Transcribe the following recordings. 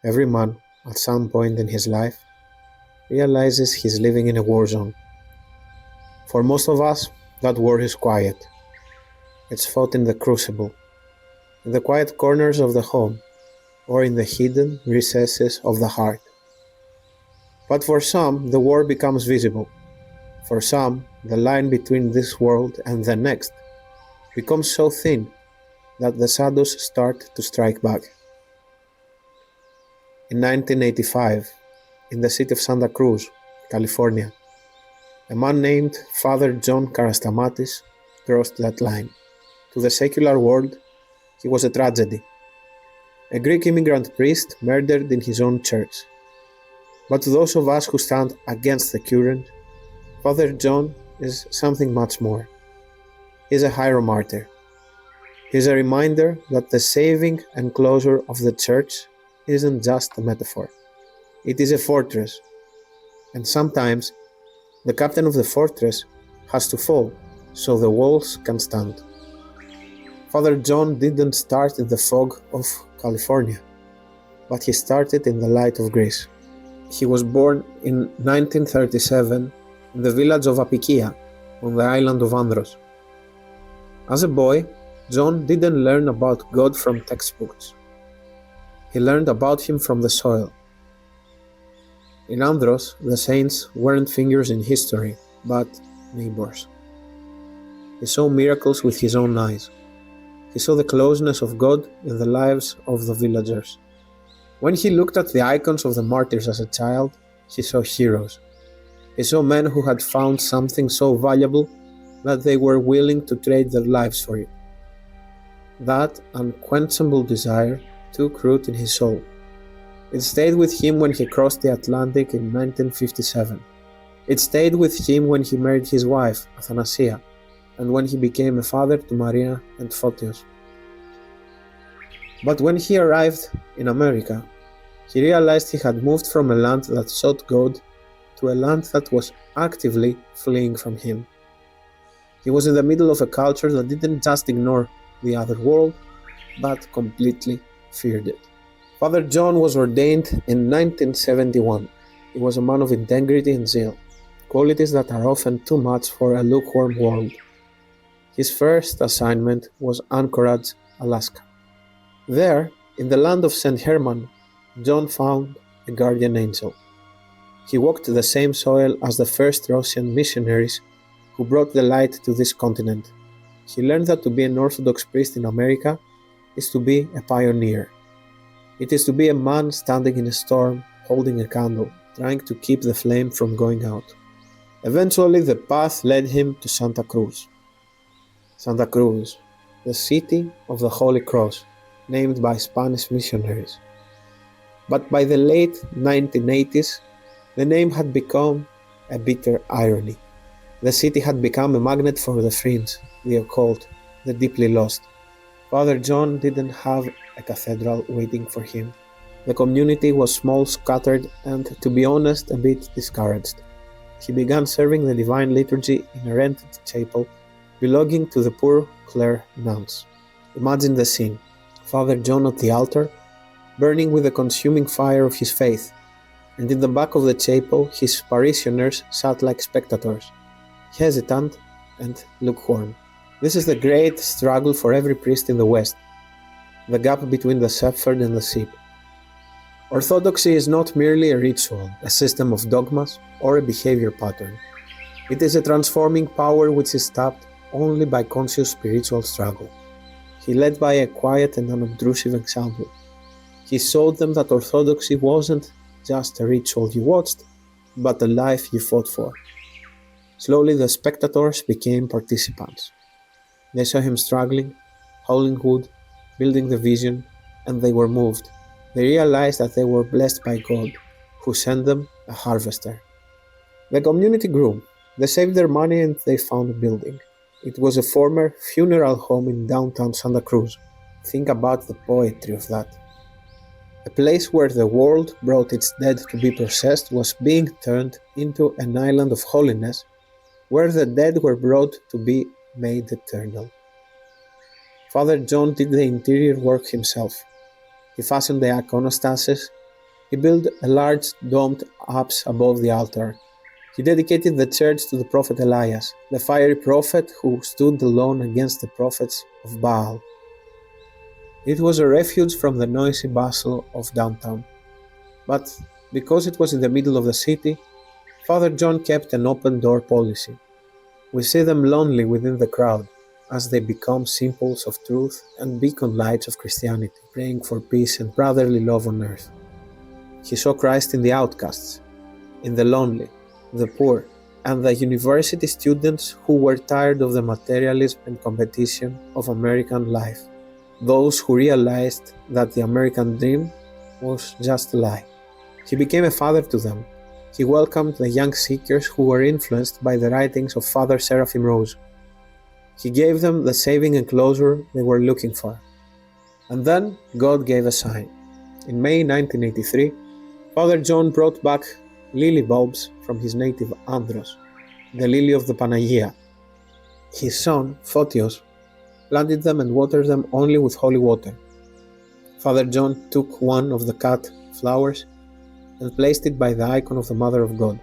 Every man, at some point in his life, realizes he's living in a war zone. For most of us, that war is quiet. It's fought in the crucible, in the quiet corners of the home, or in the hidden recesses of the heart. But for some, the war becomes visible. For some, the line between this world and the next becomes so thin that the shadows start to strike back. In 1985, in the city of Santa Cruz, California, a man named Father John Karastamatis crossed that line. To the secular world, he was a tragedy. A Greek immigrant priest murdered in his own church. But to those of us who stand against the current, Father John is something much more. He is a Hieromartyr. He is a reminder that the saving enclosure of the church isn't just a metaphor. It is a fortress, and sometimes the captain of the fortress has to fall so the walls can stand. Father John didn't start in the fog of California, but he started in the light of Greece. He was born in 1937 in the village of Apikia on the island of Andros. As a boy, John didn't learn about God from textbooks. He learned about him from the soil. In Andros, the saints weren't figures in history, but neighbors. He saw miracles with his own eyes. He saw the closeness of God in the lives of the villagers. When he looked at the icons of the martyrs as a child, he saw heroes. He saw men who had found something so valuable that they were willing to trade their lives for it. That unquenchable desire took root in his soul. It stayed with him when he crossed the Atlantic in 1957. It stayed with him when he married his wife, Athanasia, and when he became a father to Maria and Photios. But when he arrived in America, he realized he had moved from a land that sought God to a land that was actively fleeing from him. He was in the middle of a culture that didn't just ignore the other world, but completely feared it. Father John was ordained in 1971. He was a man of integrity and zeal, qualities that are often too much for a lukewarm world. His first assignment was Anchorage, Alaska. There, in the land of St. Herman, John found a guardian angel. He walked the same soil as the first Russian missionaries who brought the light to this continent. He learned that to be an Orthodox priest in America is to be a pioneer. It is to be a man standing in a storm, holding a candle, trying to keep the flame from going out. Eventually, the path led him to Santa Cruz. Santa Cruz, the city of the Holy Cross, named by Spanish missionaries. But by the late 1980s, the name had become a bitter irony. The city had become a magnet for the fringe, the occult, the deeply lost. Father John didn't have a cathedral waiting for him. The community was small, scattered, and, to be honest, a bit discouraged. He began serving the Divine Liturgy in a rented chapel belonging to the poor Clare nuns. Imagine the scene. Father John at the altar, burning with the consuming fire of his faith, and in the back of the chapel his parishioners sat like spectators, hesitant and lukewarm. This is the great struggle for every priest in the West, the gap between the shepherd and the sheep. Orthodoxy is not merely a ritual, a system of dogmas, or a behavior pattern. It is a transforming power which is tapped only by conscious spiritual struggle. He led by a quiet and unobtrusive example. He showed them that Orthodoxy wasn't just a ritual you watched, but a life you fought for. Slowly the spectators became participants. They saw him struggling, hauling wood, building the vision, and they were moved. They realized that they were blessed by God, who sent them a harvester. The community grew. They saved their money and they found a building. It was a former funeral home in downtown Santa Cruz. Think about the poetry of that. A place where the world brought its dead to be processed was being turned into an island of holiness, where the dead were brought to be made eternal. Father John did the interior work himself. He fashioned the iconostases, He built a large domed apse above the altar. He dedicated the church to the prophet Elias, the fiery prophet who stood alone against the prophets of Baal. It was a refuge from the noisy bustle of downtown. But because it was in the middle of the city, Father John kept an open-door policy. We see them lonely within the crowd, as they become symbols of truth and beacon lights of Christianity, praying for peace and brotherly love on earth. He saw Christ in the outcasts, in the lonely, the poor, and the university students who were tired of the materialism and competition of American life, those who realized that the American dream was just a lie. He became a father to them. He welcomed the young seekers who were influenced by the writings of Father Seraphim Rose. He gave them the saving enclosure they were looking for. And then God gave a sign. In May 1983, Father John brought back lily bulbs from his native Andros, the lily of the Panagia. His son, Photios, planted them and watered them only with holy water. Father John took one of the cut flowers and placed it by the icon of the Mother of God.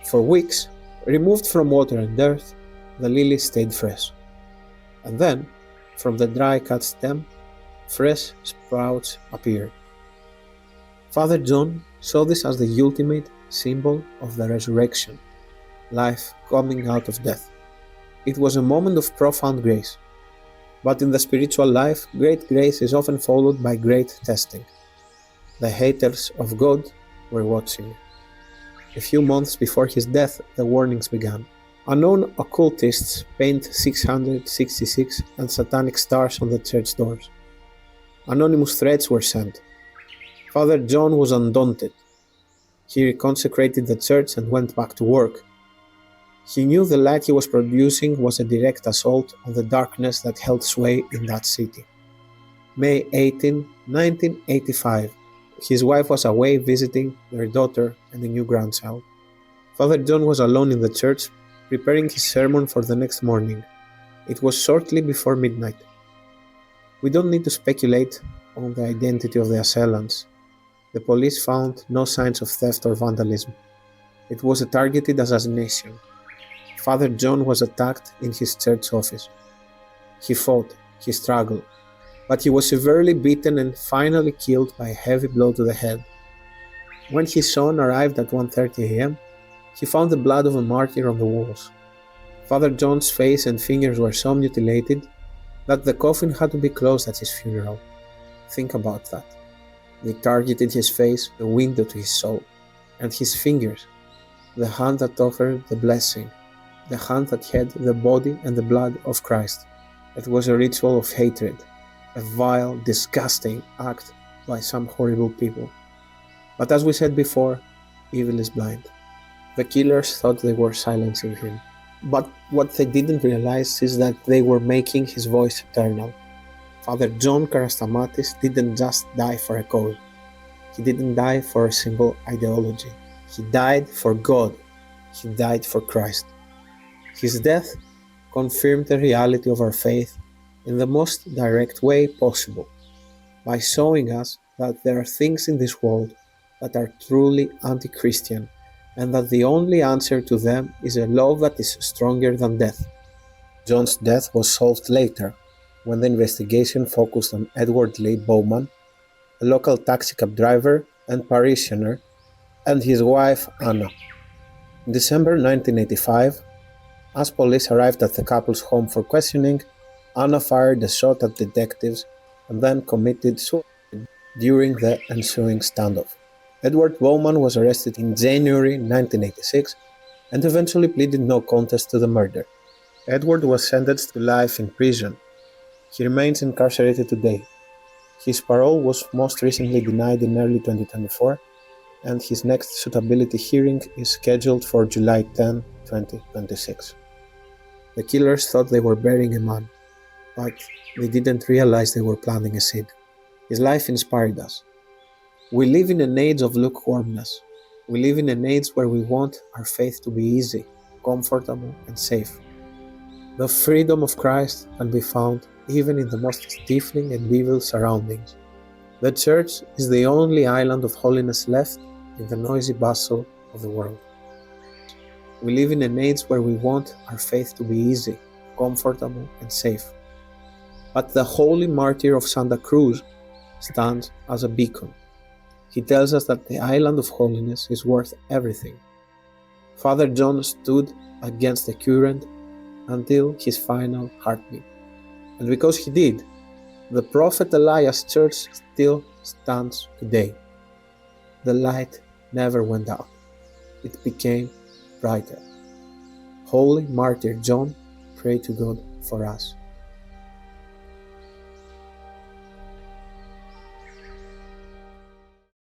For weeks, removed from water and earth, the lily stayed fresh. And then, from the dry cut stem, fresh sprouts appeared. Father John saw this as the ultimate symbol of the resurrection, life coming out of death. It was a moment of profound grace. But in the spiritual life, great grace is often followed by great testing. The haters of God were watching. A few months before his death, the warnings began. Unknown occultists paint 666 and satanic stars on the church doors. Anonymous threats were sent. Father John was undaunted. He reconsecrated the church and went back to work. He knew the light he was producing was a direct assault on the darkness that held sway in that city. May 18, 1985. His wife was away visiting their daughter and a new grandchild. Father John was alone in the church, preparing his sermon for the next morning. It was shortly before midnight. We don't need to speculate on the identity of the assailants. The police found no signs of theft or vandalism. It was a targeted assassination. Father John was attacked in his church office. He fought, he struggled, but he was severely beaten and finally killed by a heavy blow to the head. When his son arrived at 1:30 a.m., he found the blood of a martyr on the walls. Father John's face and fingers were so mutilated that the coffin had to be closed at his funeral. Think about that. They targeted his face, the window to his soul, and his fingers, the hand that offered the blessing, the hand that had the body and the blood of Christ. It was a ritual of hatred, a vile, disgusting act by some horrible people. But as we said before, evil is blind. The killers thought they were silencing him. But what they didn't realize is that they were making his voice eternal. Father John Karastamatis didn't just die for a cause. He didn't die for a simple ideology. He died for God. He died for Christ. His death confirmed the reality of our faith in the most direct way possible, by showing us that there are things in this world that are truly anti-Christian, and that the only answer to them is a love that is stronger than death. John's death was solved later, when the investigation focused on Edward Lee Bowman, a local taxi cab driver and parishioner, and his wife Anna. In December 1985, as police arrived at the couple's home for questioning, Anna fired a shot at detectives and then committed suicide during the ensuing standoff. Edward Bowman was arrested in January 1986 and eventually pleaded no contest to the murder. Edward was sentenced to life in prison. He remains incarcerated today. His parole was most recently denied in early 2024, and his next suitability hearing is scheduled for July 10, 2026. The killers thought they were burying a man, but they didn't realize they were planting a seed. His life inspired us. We live in an age of lukewarmness. We live in an age where we want our faith to be easy, comfortable, and safe. The freedom of Christ can be found even in the most stifling and evil surroundings. The Church is the only island of holiness left in the noisy bustle of the world. We live in an age where we want our faith to be easy, comfortable, and safe. But the holy martyr of Santa Cruz stands as a beacon. He tells us that the Island of Holiness is worth everything. Father John stood against the current until his final heartbeat. And because he did, the Prophet Elias Church still stands today. The light never went out. It became brighter. Holy Martyr John, pray to God for us.